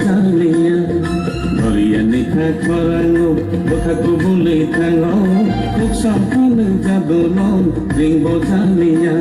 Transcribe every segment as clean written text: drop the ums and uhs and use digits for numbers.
ঝালিয়া ধরিয়া নিখা খরাঙো কথাকু বলে থাঙো মুখ সম্পন্ন যাদুলন রিংব ঝালিয়া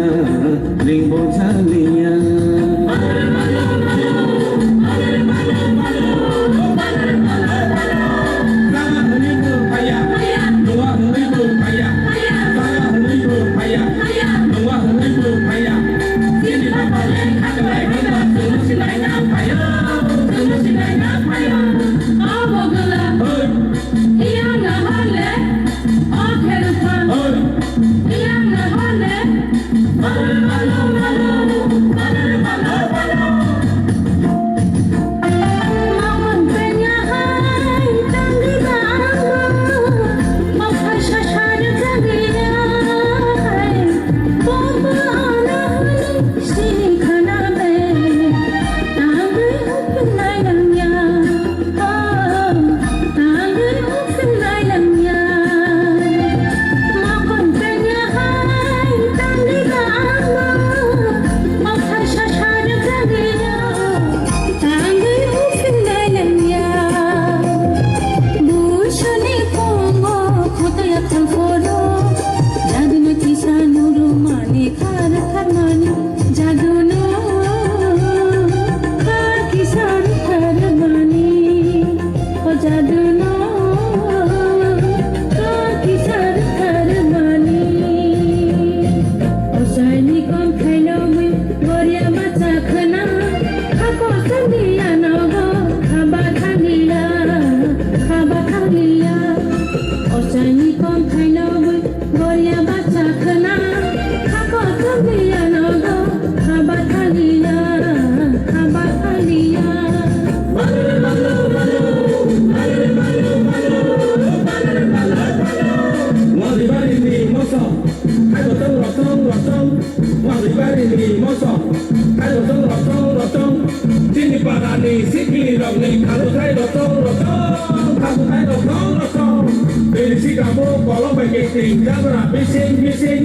Dari Singapura kalau pakai tinggal bising-bising.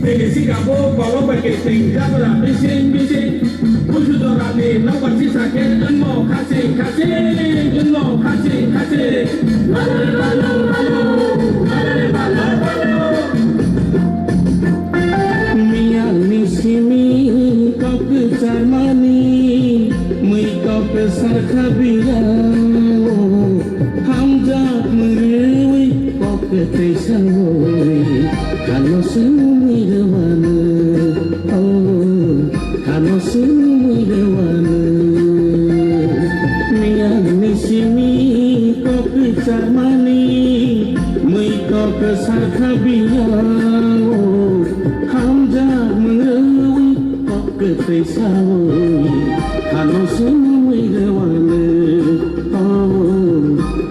Dari Singapura kalau pakai tinggal bising-bising. Wujud orang ni lawan si sakit dan mau kasih, dan mau kasih. Malu. Mian ni sini kau kejar mani, mui kau kesar kabiran. Hamzat merewi kau ketesangoi, kalau semui dewana, kalau semui dewana. Mian ni sini kau kejar mani, mui kau kesar kabiran. Hamzat merewi kau ketesangoi, kalau semui dewana.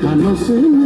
Kalau semua